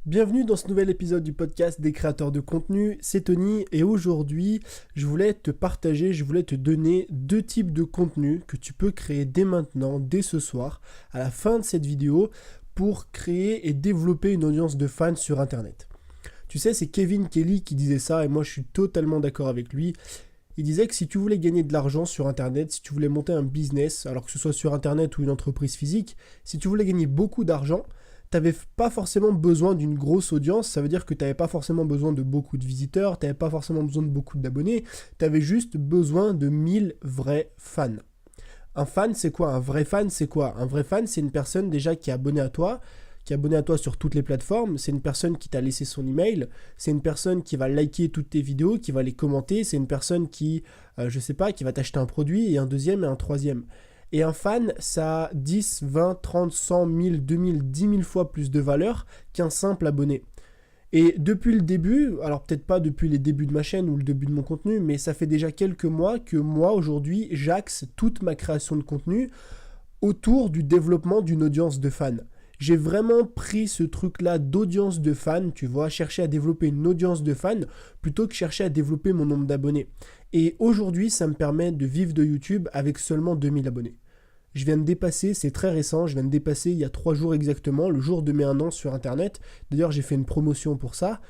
Bienvenue dans ce nouvel épisode du podcast des créateurs de contenu, c'est Tony et aujourd'hui je voulais te donner deux types de contenu que tu peux créer dès maintenant, dès ce soir, à la fin de cette vidéo pour créer et développer une audience de fans sur internet. Tu sais, c'est Kevin Kelly qui disait ça et moi je suis totalement d'accord avec lui. Il disait que si tu voulais gagner de l'argent sur internet, si tu voulais monter un business, alors que ce soit sur internet ou une entreprise physique, si tu voulais gagner beaucoup d'argent, t'avais pas forcément besoin d'une grosse audience, ça veut dire que t'avais pas forcément besoin de beaucoup de visiteurs, t'avais pas forcément besoin de beaucoup d'abonnés, t'avais juste besoin de 1000 vrais fans. Un fan, c'est quoi? Un vrai fan, c'est quoi? Un vrai fan, c'est une personne déjà qui est abonné à toi sur toutes les plateformes, c'est une personne qui t'a laissé son email, c'est une personne qui va liker toutes tes vidéos, qui va les commenter, c'est une personne qui, je sais pas, qui va t'acheter un produit et un deuxième et un troisième. Et un fan, ça a 10, 20, 30, 100, 1000, 2000, 10 000 fois plus de valeur qu'un simple abonné. Et depuis le début, alors peut-être pas depuis les débuts de ma chaîne ou le début de mon contenu, mais ça fait déjà quelques mois que moi, aujourd'hui, j'axe toute ma création de contenu autour du développement d'une audience de fans. J'ai vraiment pris ce truc-là d'audience de fans, tu vois, chercher à développer une audience de fans plutôt que chercher à développer mon nombre d'abonnés. Et aujourd'hui, ça me permet de vivre de YouTube avec seulement 2000 abonnés. Je viens de dépasser, c'est très récent, je viens de dépasser il y a 3 jours exactement, le jour de mes 1 an sur internet. D'ailleurs, j'ai fait une promotion pour ça.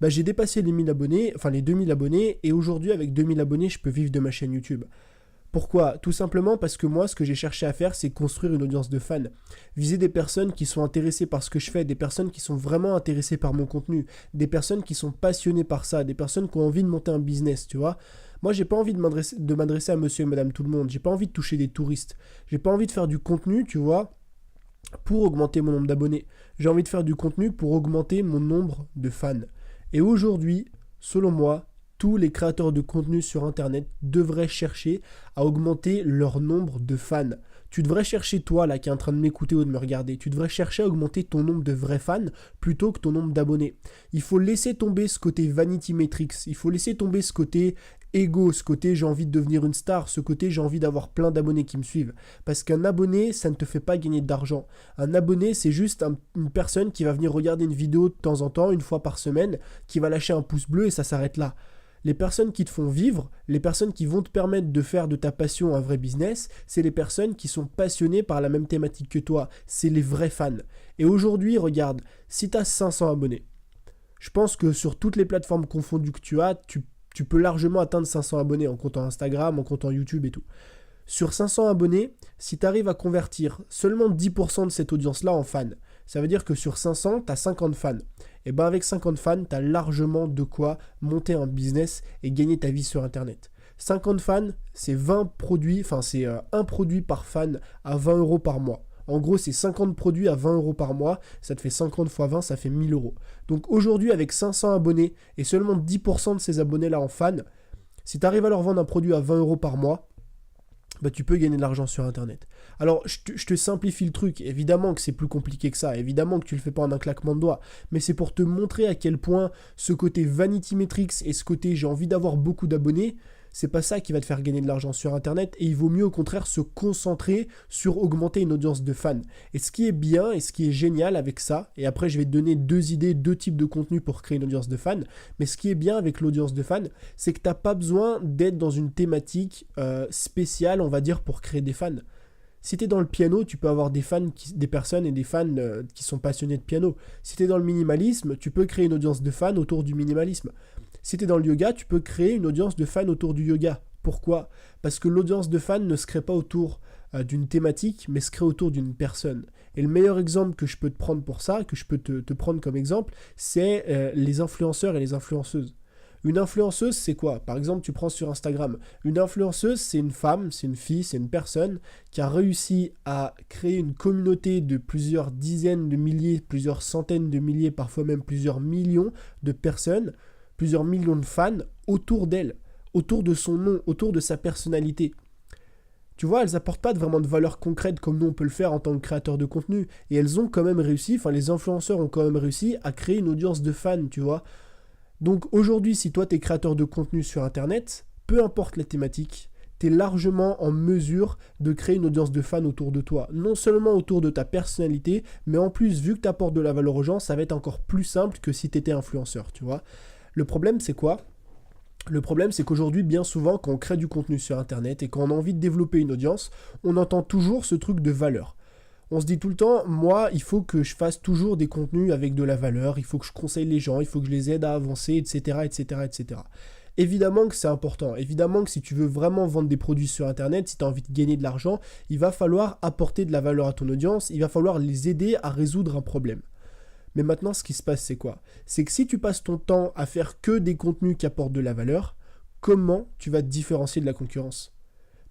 J'ai dépassé les 1000 abonnés, enfin les 2000 abonnés, et aujourd'hui, avec 2000 abonnés, je peux vivre de ma chaîne YouTube. Pourquoi? Tout simplement parce que moi, ce que j'ai cherché à faire, c'est construire une audience de fans. Viser des personnes qui sont intéressées par ce que je fais, des personnes qui sont vraiment intéressées par mon contenu, des personnes qui sont passionnées par ça, des personnes qui ont envie de monter un business, tu vois. Moi, j'ai pas envie de m'adresser à monsieur et madame tout le monde, j'ai pas envie de toucher des touristes, j'ai pas envie de faire du contenu, tu vois, pour augmenter mon nombre d'abonnés. J'ai envie de faire du contenu pour augmenter mon nombre de fans. Et aujourd'hui, selon moi, tous les créateurs de contenu sur internet devraient chercher à augmenter leur nombre de fans. Tu devrais chercher, toi là qui est en train de m'écouter ou de me regarder, tu devrais chercher à augmenter ton nombre de vrais fans plutôt que ton nombre d'abonnés. Il faut laisser tomber ce côté vanity metrics, il faut laisser tomber ce côté ego, ce côté j'ai envie de devenir une star, ce côté j'ai envie d'avoir plein d'abonnés qui me suivent. Parce qu'un abonné, ça ne te fait pas gagner d'argent. Un abonné, c'est juste une personne qui va venir regarder une vidéo de temps en temps, une fois par semaine, qui va lâcher un pouce bleu et ça s'arrête là. Les personnes qui te font vivre, les personnes qui vont te permettre de faire de ta passion un vrai business, c'est les personnes qui sont passionnées par la même thématique que toi. C'est les vrais fans. Et aujourd'hui, regarde, si tu as 500 abonnés, je pense que sur toutes les plateformes confondues que tu as, tu peux largement atteindre 500 abonnés en comptant Instagram, en comptant YouTube et tout. Sur 500 abonnés, si tu arrives à convertir seulement 10% de cette audience-là en fans, ça veut dire que sur 500, tu as 50 fans. Et bien avec 50 fans, tu as largement de quoi monter un business et gagner ta vie sur Internet. 50 fans, c'est 20 produits, enfin c'est un produit par fan à 20 euros par mois. En gros, c'est 50 produits à 20 euros par mois, ça te fait 50 x 20, ça fait 1000 euros. Donc aujourd'hui, avec 500 abonnés et seulement 10% de ces abonnés-là en fans, si tu arrives à leur vendre un produit à 20 euros par mois, tu peux gagner de l'argent sur Internet. Alors, je te simplifie le truc. Évidemment que c'est plus compliqué que ça. Évidemment que tu le fais pas en un claquement de doigts. Mais c'est pour te montrer à quel point ce côté vanity metrics et ce côté j'ai envie d'avoir beaucoup d'abonnés, c'est pas ça qui va te faire gagner de l'argent sur Internet. Et il vaut mieux au contraire se concentrer sur augmenter une audience de fans. Et ce qui est bien et ce qui est génial avec ça, et après je vais te donner deux idées, deux types de contenu pour créer une audience de fans. Mais ce qui est bien avec l'audience de fans, c'est que t'as pas besoin d'être dans une thématique spéciale, on va dire, pour créer des fans. Si tu es dans le piano, tu peux avoir des fans, des personnes et des fans qui sont passionnés de piano. Si tu es dans le minimalisme, tu peux créer une audience de fans autour du minimalisme. Si tu es dans le yoga, tu peux créer une audience de fans autour du yoga. Pourquoi? Parce que l'audience de fans ne se crée pas autour d'une thématique, mais se crée autour d'une personne. Et le meilleur exemple que je peux te prendre pour ça, que je peux te prendre comme exemple, c'est les influenceurs et les influenceuses. Une influenceuse, c'est quoi? Par exemple, tu prends sur Instagram. Une influenceuse, c'est une femme, c'est une fille, c'est une personne qui a réussi à créer une communauté de plusieurs dizaines de milliers, plusieurs centaines de milliers, parfois même plusieurs millions de personnes, plusieurs millions de fans autour d'elle, autour de son nom, autour de sa personnalité. Tu vois, elles n'apportent pas vraiment de valeur concrète comme nous on peut le faire en tant que créateur de contenu. Et elles ont quand même réussi, enfin les influenceurs ont quand même réussi à créer une audience de fans, tu vois. Donc aujourd'hui, si toi tu es créateur de contenu sur Internet, peu importe la thématique, tu es largement en mesure de créer une audience de fans autour de toi. Non seulement autour de ta personnalité, mais en plus, vu que tu apportes de la valeur aux gens, ça va être encore plus simple que si tu étais influenceur, tu vois. Le problème, c'est quoi ? Le problème, c'est qu'aujourd'hui, bien souvent, quand on crée du contenu sur Internet et quand on a envie de développer une audience, on entend toujours ce truc de valeur. On se dit tout le temps, moi, il faut que je fasse toujours des contenus avec de la valeur, il faut que je conseille les gens, il faut que je les aide à avancer, etc., etc., etc. Évidemment que c'est important, évidemment que si tu veux vraiment vendre des produits sur Internet, si tu as envie de gagner de l'argent, il va falloir apporter de la valeur à ton audience, il va falloir les aider à résoudre un problème. Mais maintenant, ce qui se passe, c'est quoi ? C'est que si tu passes ton temps à faire que des contenus qui apportent de la valeur, comment tu vas te différencier de la concurrence ?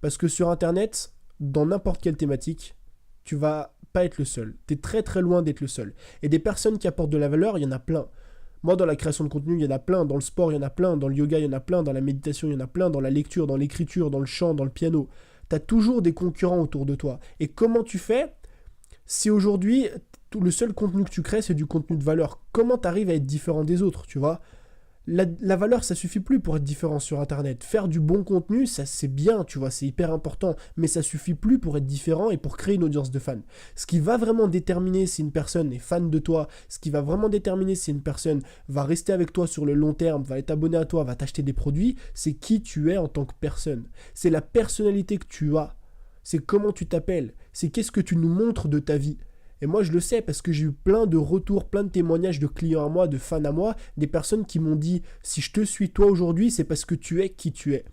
Parce que sur Internet, dans n'importe quelle thématique, tu vas pas être le seul. Tu es très très loin d'être le seul. Et des personnes qui apportent de la valeur, il y en a plein. Moi, dans la création de contenu, il y en a plein. Dans le sport, il y en a plein. Dans le yoga, il y en a plein. Dans la méditation, il y en a plein. Dans la lecture, dans l'écriture, dans le chant, dans le piano. Tu as toujours des concurrents autour de toi. Et comment tu fais si aujourd'hui, le seul contenu que tu crées, c'est du contenu de valeur? Comment tu arrives à être différent des autres, tu vois ? La valeur, ça suffit plus pour être différent sur Internet. Faire du bon contenu, ça c'est bien, tu vois, c'est hyper important, mais ça suffit plus pour être différent et pour créer une audience de fans. Ce qui va vraiment déterminer si une personne est fan de toi, ce qui va vraiment déterminer si une personne va rester avec toi sur le long terme, va être abonné à toi, va t'acheter des produits, c'est qui tu es en tant que personne. C'est la personnalité que tu as. C'est comment tu t'appelles. C'est qu'est-ce que tu nous montres de ta vie. Et moi, je le sais parce que j'ai eu plein de retours, plein de témoignages de clients à moi, de fans à moi, des personnes qui m'ont dit « Si je te suis toi aujourd'hui, c'est parce que tu es qui tu es ».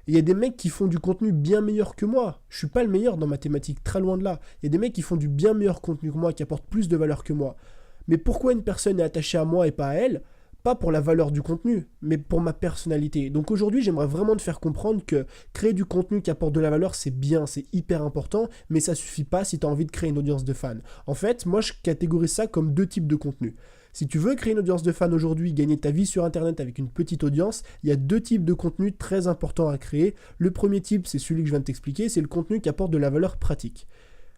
Il y a des mecs qui font du contenu bien meilleur que moi. Je suis pas le meilleur dans ma thématique, très loin de là. Il y a des mecs qui font du bien meilleur contenu que moi, qui apportent plus de valeur que moi. Mais pourquoi une personne est attachée à moi et pas à elle ? Pas pour la valeur du contenu, mais pour ma personnalité. Donc aujourd'hui, j'aimerais vraiment te faire comprendre que créer du contenu qui apporte de la valeur, c'est bien, c'est hyper important, mais ça suffit pas si tu as envie de créer une audience de fans. En fait, moi, je catégorise ça comme deux types de contenu. Si tu veux créer une audience de fans aujourd'hui, gagner ta vie sur Internet avec une petite audience, il y a deux types de contenus très importants à créer. Le premier type, c'est celui que je viens de t'expliquer, c'est le contenu qui apporte de la valeur pratique.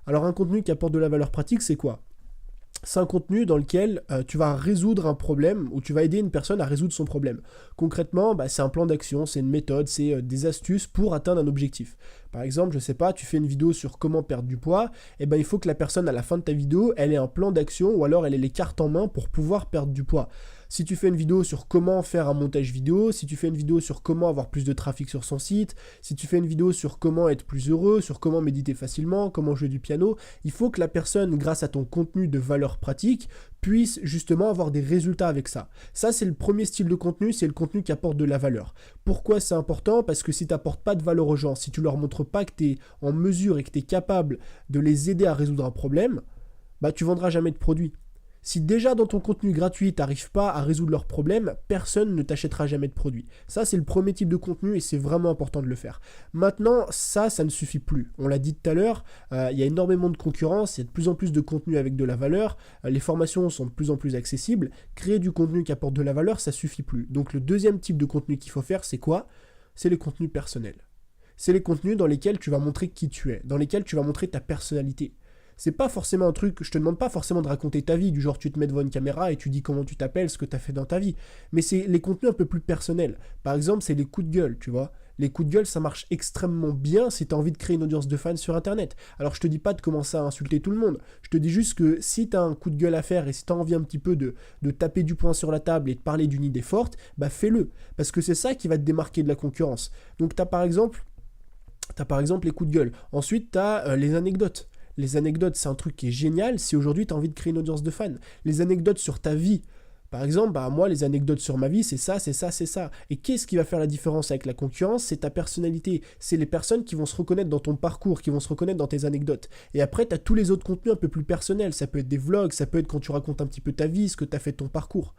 Alors un contenu qui apporte de la valeur pratique, c'est quoi ? C'est un contenu dans lequel tu vas résoudre un problème ou tu vas aider une personne à résoudre son problème. Concrètement, c'est un plan d'action, c'est une méthode, c'est des astuces pour atteindre un objectif. Par exemple, je sais pas, tu fais une vidéo sur comment perdre du poids, et il faut que la personne à la fin de ta vidéo, elle ait un plan d'action ou alors elle ait les cartes en main pour pouvoir perdre du poids. Si tu fais une vidéo sur comment faire un montage vidéo, si tu fais une vidéo sur comment avoir plus de trafic sur son site, si tu fais une vidéo sur comment être plus heureux, sur comment méditer facilement, comment jouer du piano, il faut que la personne, grâce à ton contenu de valeur pratique, puisse justement avoir des résultats avec ça. Ça, c'est le premier style de contenu, c'est le contenu qui apporte de la valeur. Pourquoi c'est important ? Parce que si tu n'apportes pas de valeur aux gens, si tu leur montres pas que tu es en mesure et que tu es capable de les aider à résoudre un problème, tu vendras jamais de produit. Si déjà dans ton contenu gratuit, tu n'arrives pas à résoudre leurs problèmes, personne ne t'achètera jamais de produit. Ça, c'est le premier type de contenu et c'est vraiment important de le faire. Maintenant, ça ne suffit plus. On l'a dit tout à l'heure, il y a énormément de concurrence, il y a de plus en plus de contenu avec de la valeur, les formations sont de plus en plus accessibles. Créer du contenu qui apporte de la valeur, ça suffit plus. Donc le deuxième type de contenu qu'il faut faire, c'est quoi ? C'est les contenus personnels. C'est les contenus dans lesquels tu vas montrer qui tu es, dans lesquels tu vas montrer ta personnalité. C'est pas forcément un truc, je te demande pas forcément de raconter ta vie, du genre tu te mets devant une caméra et tu dis comment tu t'appelles, ce que tu as fait dans ta vie. Mais c'est les contenus un peu plus personnels. Par exemple, c'est les coups de gueule, tu vois. Les coups de gueule, ça marche extrêmement bien si tu as envie de créer une audience de fans sur Internet. Alors je te dis pas de commencer à insulter tout le monde. Je te dis juste que si tu as un coup de gueule à faire et si tu as envie un petit peu de taper du poing sur la table et de parler d'une idée forte, fais-le. Parce que c'est ça qui va te démarquer de la concurrence. Donc tu as par exemple les coups de gueule. Ensuite, tu as les anecdotes. Les anecdotes, c'est un truc qui est génial si aujourd'hui tu as envie de créer une audience de fans. Les anecdotes sur ta vie. Par exemple, moi, les anecdotes sur ma vie, c'est ça, c'est ça, c'est ça. Et qu'est-ce qui va faire la différence avec la concurrence ? C'est ta personnalité. C'est les personnes qui vont se reconnaître dans ton parcours, qui vont se reconnaître dans tes anecdotes. Et après, tu as tous les autres contenus un peu plus personnels. Ça peut être des vlogs, ça peut être quand tu racontes un petit peu ta vie, ce que tu as fait de ton parcours.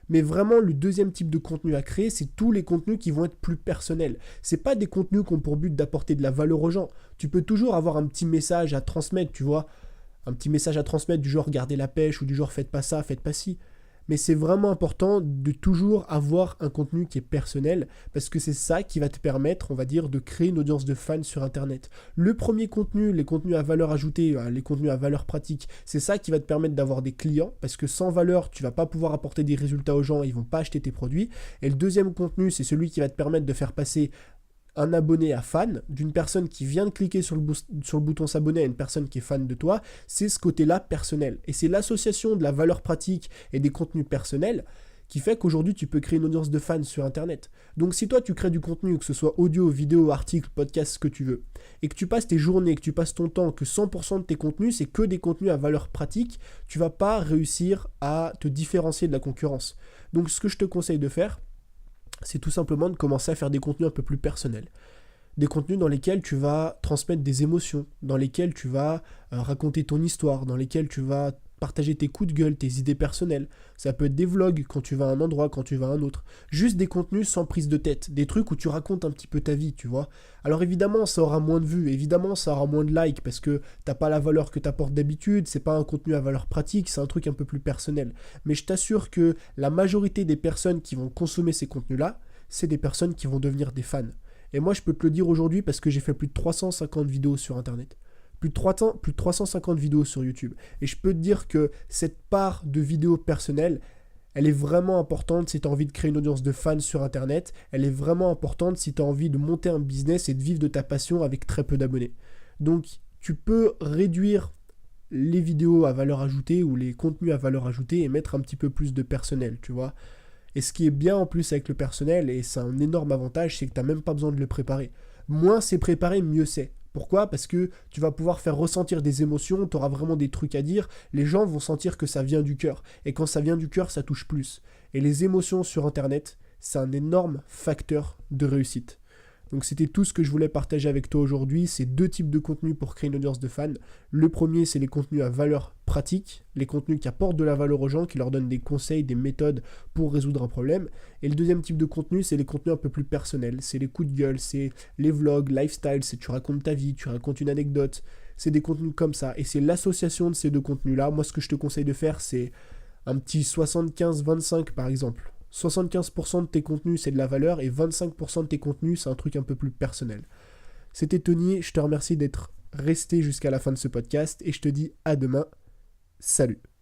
Mais vraiment, le deuxième type de contenu à créer, c'est tous les contenus qui vont être plus personnels. C'est pas des contenus qui ont pour but d'apporter de la valeur aux gens. Tu peux toujours avoir un petit message à transmettre, tu vois. Un petit message à transmettre du genre gardez la pêche ou du genre faites pas ça, faites pas ci. Mais c'est vraiment important de toujours avoir un contenu qui est personnel parce que c'est ça qui va te permettre, on va dire, de créer une audience de fans sur Internet. Le premier contenu, les contenus à valeur ajoutée, les contenus à valeur pratique, c'est ça qui va te permettre d'avoir des clients parce que sans valeur, tu vas pas pouvoir apporter des résultats aux gens, ils vont pas acheter tes produits. Et le deuxième contenu, c'est celui qui va te permettre de faire passer un abonné à fan, d'une personne qui vient de cliquer sur le bouton s'abonner à une personne qui est fan de toi, c'est ce côté-là personnel. Et c'est l'association de la valeur pratique et des contenus personnels qui fait qu'aujourd'hui tu peux créer une audience de fans sur internet. Donc si toi tu crées du contenu, que ce soit audio, vidéo, article, podcast, ce que tu veux, et que tu passes tes journées, que tu passes ton temps, que 100% de tes contenus c'est que des contenus à valeur pratique, tu vas pas réussir à te différencier de la concurrence. Donc ce que je te conseille de faire, c'est tout simplement de commencer à faire des contenus un peu plus personnels. Des contenus dans lesquels tu vas transmettre des émotions, dans lesquels tu vas raconter ton histoire, dans lesquels tu vas partager tes coups de gueule, tes idées personnelles. Ça peut être des vlogs quand tu vas à un endroit, quand tu vas à un autre. Juste des contenus sans prise de tête, des trucs où tu racontes un petit peu ta vie, tu vois. Alors évidemment, ça aura moins de vues, évidemment, ça aura moins de likes parce que t'as pas la valeur que t'apportes d'habitude, c'est pas un contenu à valeur pratique, c'est un truc un peu plus personnel. Mais je t'assure que la majorité des personnes qui vont consommer ces contenus-là, c'est des personnes qui vont devenir des fans. Et moi, je peux te le dire aujourd'hui parce que j'ai fait plus de 350 vidéos sur Internet. Plus de 350 vidéos sur YouTube. Et je peux te dire que cette part de vidéos personnelles, elle est vraiment importante si tu as envie de créer une audience de fans sur Internet. Elle est vraiment importante si tu as envie de monter un business et de vivre de ta passion avec très peu d'abonnés. Donc, tu peux réduire les vidéos à valeur ajoutée ou les contenus à valeur ajoutée et mettre un petit peu plus de personnel, tu vois. Et ce qui est bien en plus avec le personnel, et c'est un énorme avantage, c'est que tu n'as même pas besoin de le préparer. Moins c'est préparé, mieux c'est. Pourquoi ? Parce que tu vas pouvoir faire ressentir des émotions, tu auras vraiment des trucs à dire, les gens vont sentir que ça vient du cœur. Et quand ça vient du cœur, ça touche plus. Et les émotions sur Internet, c'est un énorme facteur de réussite. Donc c'était tout ce que je voulais partager avec toi aujourd'hui, c'est 2 types de contenus pour créer une audience de fans. Le premier, c'est les contenus à valeur pratique, les contenus qui apportent de la valeur aux gens, qui leur donnent des conseils, des méthodes pour résoudre un problème. Et le deuxième type de contenu, c'est les contenus un peu plus personnels, c'est les coups de gueule, c'est les vlogs, lifestyle, c'est tu racontes ta vie, tu racontes une anecdote, c'est des contenus comme ça. Et c'est l'association de ces 2 contenus-là. Moi, ce que je te conseille de faire, c'est un petit 75-25 par exemple. 75% de tes contenus, c'est de la valeur et 25% de tes contenus, c'est un truc un peu plus personnel. C'était Tony, je te remercie d'être resté jusqu'à la fin de ce podcast et je te dis à demain. Salut!